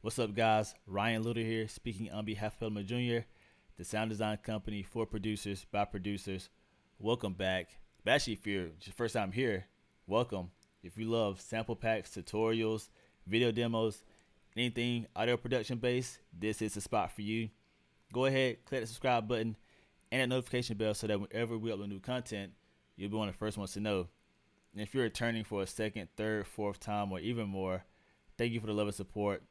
What's up, guys? Ryan Little here, speaking on behalf of Pelham Jr., the sound design company for producers by producers. Welcome back. But actually, if you're your first time here, welcome. If you love sample packs, tutorials, video demos, anything audio production based, this is the spot for you. Go ahead, click the subscribe button and that notification bell so that whenever we upload new content, you'll be one of the first ones to know. And if you're returning for a second, third, fourth time, or even more, thank you for the love and support.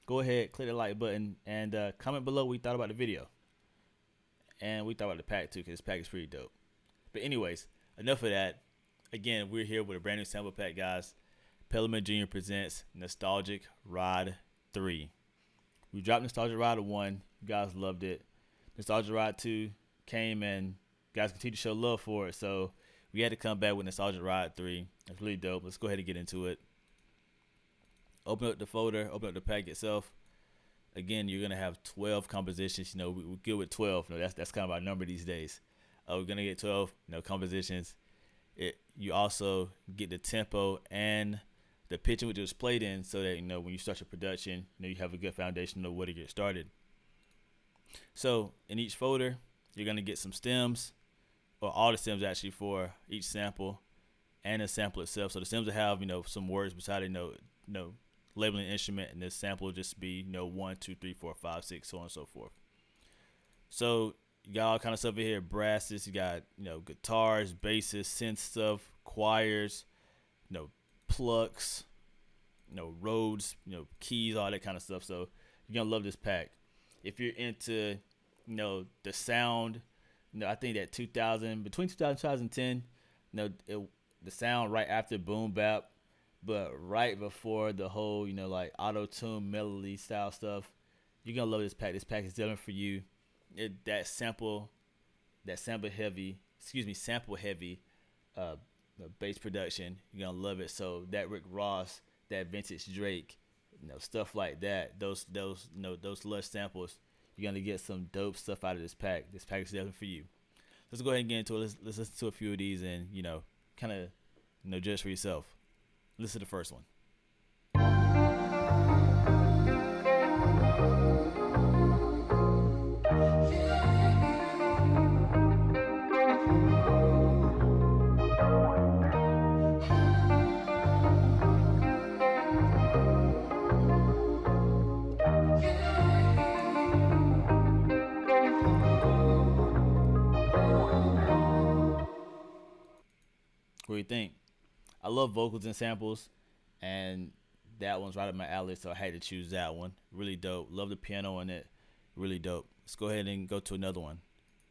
Go ahead, click the like button, and comment below what you thought about the video. And we thought about the pack too, because this pack is pretty dope. But anyways, enough of that. Again, we're here with a brand new sample pack, guys. Pelham Jr. presents Nostalgic Ride 3. We dropped Nostalgic Ride 1. You guys loved it. Nostalgic Ride 2 came, and guys continue to show love for it. So we had to come back with Nostalgic Ride 3. It's really dope. Let's go ahead and get into it. Open up the folder, open up the pack itself. Again, you're gonna have 12 compositions. You know, we're good with 12. You know, that's kind of our number these days. We're gonna get 12, compositions. You also get the tempo and the pitch in which it was played in, so that when you start your production, you have a good foundation of where to get started. So in each folder, you're gonna get some stems, or all the stems actually for each sample, and the sample itself. So the stems will have some words beside it, labeling instrument, and this sample will just be 1, 2, 3, 4, 5, 6, so on and so forth. So you got all kind of stuff in here: brasses, you got guitars, basses, synth stuff, choirs, plucks, Rhodes, keys, all that kind of stuff. So you're gonna love this pack. If you're into the sound, I think that between 2000 and 2010, the sound right after boom bap, but right before the whole, like auto-tune melody style stuff, you're gonna love this pack. This pack is definitely for you. Sample heavy bass production, you're gonna love it. So that Rick Ross, that vintage Drake, stuff like that, those lush samples, you're gonna get some dope stuff out of this pack. This pack is definitely for you. Let's go ahead and get into it. Let's listen to a few of these and kind of judge for yourself. Listen to the first one. What do you think? I love vocals and samples, and that one's right up my alley, so I had to choose that one. Really dope. Love the piano on it. Really dope. Let's go ahead and go to another one.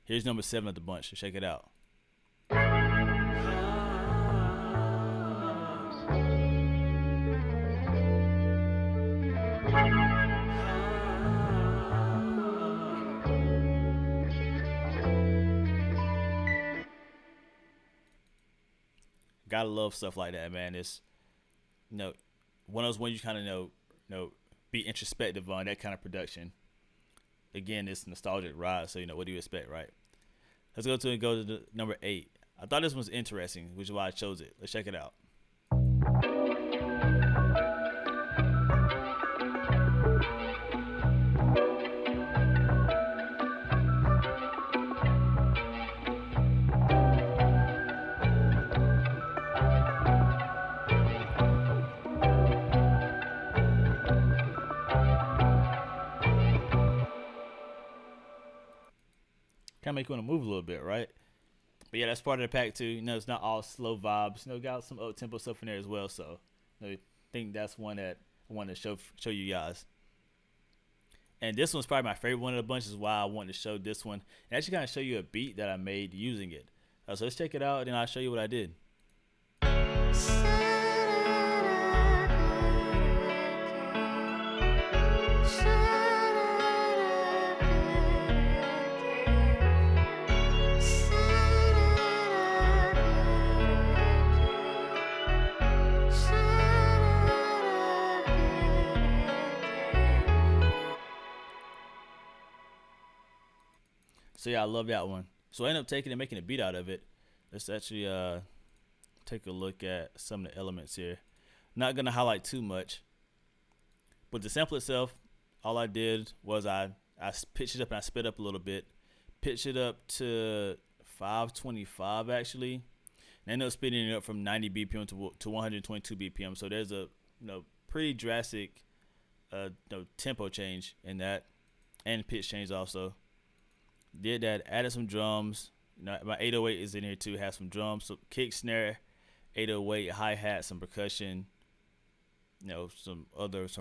Here's number 7 of the bunch. Check it out. Gotta love stuff like that, man. It's one of those ones you kind of be introspective on, that kind of production. Again, it's nostalgic ride, so what do you expect, right? Let's go to the number 8. I thought this one's interesting, which is why I chose it. Let's check it out. Kind of make you want to move a little bit, right? But yeah, that's part of the pack too. It's not all slow vibes. Got some up tempo stuff in there as well. So I think that's one that I wanted to show you guys. And this one's probably my favorite one of the bunch. Is why I wanted to show this one and actually kind of show you a beat that I made using it. So let's check it out, and then I'll show you what I did. So yeah, I love that one. So I ended up taking and making a beat out of it. Let's actually take a look at some of the elements here. Not gonna highlight too much, but the sample itself, all I did was I pitched it up and I sped up a little bit, pitched it up to 525 actually, and I ended up speeding it up from 90 BPM to 122 BPM. So there's a pretty drastic tempo change in that, and pitch change also. Did that, added some drums. My 808 is in here too. Has some drums, some kick, snare, 808, hi hat, some percussion. Some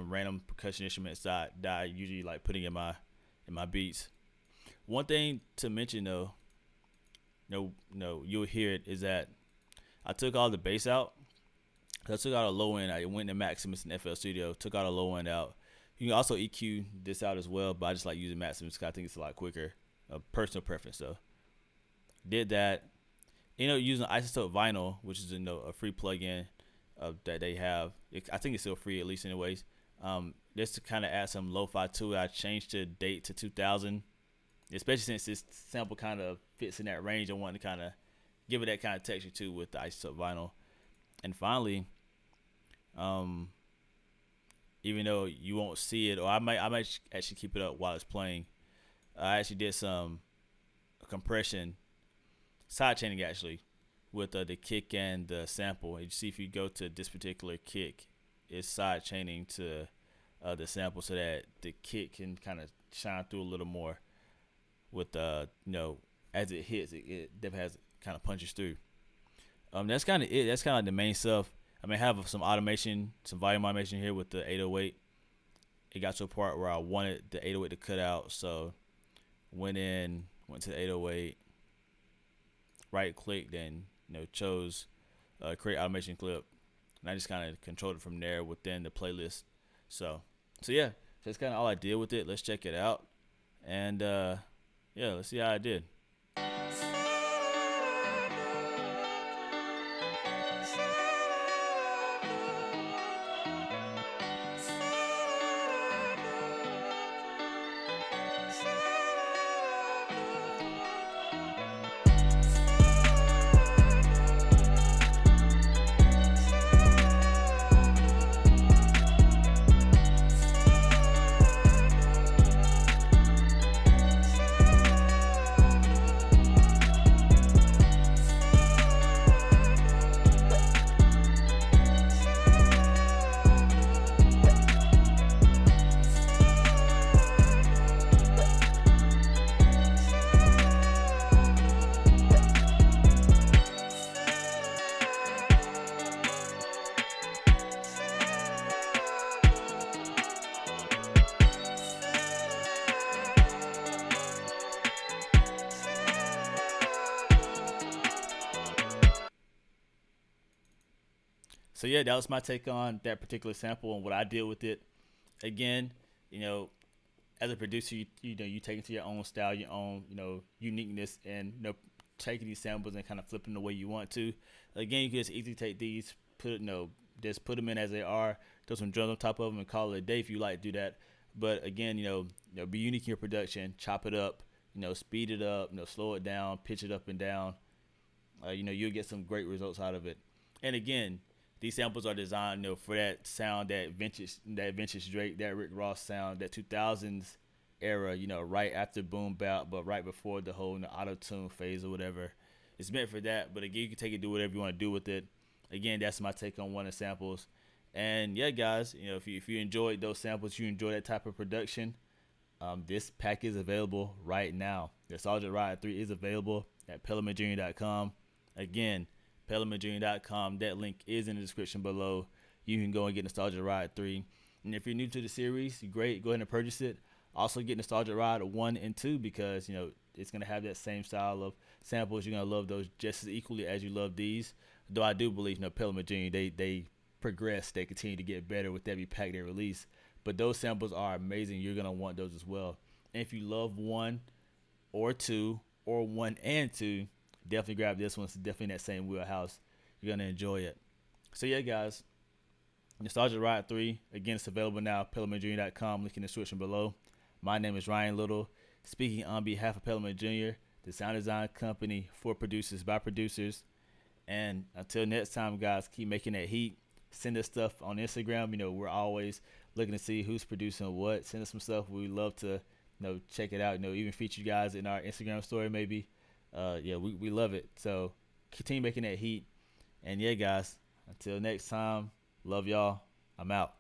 random percussion instruments that I usually like putting in my beats. One thing to mention though, you'll hear it, is that I took all the bass out. I took out a low end. I went to Maximus in FL Studio. Took out a low end out. You can also EQ this out as well, but I just like using Maximus because I think it's a lot quicker. Personal preference though. Did that. Using Isotope Vinyl, which is a free plugin that they have. I think it's still free, at least anyways. Just to kind of add some lo-fi to it, I changed the date to 2000, especially since this sample kind of fits in that range. I wanted to kind of give it that kind of texture too with the Isotope Vinyl. And finally, even though you won't see it, or I might actually keep it up while it's playing, I actually did some compression, side chaining actually, with the kick and the sample. You see, if you go to this particular kick, it's side chaining to the sample so that the kick can kind of shine through a little more. With as it hits, it definitely has kind of punches through. That's kind of it. That's kind of like the main stuff. I have some automation, some volume automation here with the 808. It got to a part where I wanted the 808 to cut out, so went to the 808, right click, then chose create automation clip, and I just kind of controlled it from there within the playlist. So yeah, that's kind of all I did with it. Let's check it out, and let's see how I did. So yeah, that was my take on that particular sample and what I did with it. Again, as a producer, you take it to your own style, your own uniqueness, and taking these samples and kind of flipping the way you want to. Again, you can just easily take these, just put them in as they are, throw some drums on top of them, and call it a day if you like to do that. But again, be unique in your production, chop it up, speed it up, slow it down, pitch it up and down. You'll get some great results out of it. And again, these samples are designed, for that sound, that vintage Drake, that Rick Ross sound, that 2000s era, right after boom bap, but right before the whole auto tune phase or whatever. It's meant for that, but again, you can take it, do whatever you want to do with it. Again, that's my take on one of the samples. And yeah, guys, if you enjoyed those samples, you enjoy that type of production, this pack is available right now. The Nostalgia Ride 3 is available at PelhamandJr.com. Again, PelhamandJr.com. That link is in the description below. You can go and get Nostalgia Ride 3. And if you're new to the series, great, go ahead and purchase it. Also get Nostalgia Ride 1 and 2 because, it's going to have that same style of samples. You're going to love those just as equally as you love these. Though I do believe, Pelham and Jr., they progress. They continue to get better with every pack they release. But those samples are amazing. You're going to want those as well. And if you love 1 or 2 or 1 and 2, definitely grab this one. It's definitely in that same wheelhouse. You're going to enjoy it. So, yeah, guys. Nostalgia Ride 3. Again, it's available now. PelhamandJr.com. Link in the description below. My name is Ryan Little. Speaking on behalf of Pelham & Jr., the sound design company for producers by producers. And until next time, guys, keep making that heat. Send us stuff on Instagram. We're always looking to see who's producing what. Send us some stuff. We love to check it out. Even feature you guys in our Instagram story maybe. Yeah, we love it. So continue making that heat. And yeah, guys, until next time, love y'all. I'm out.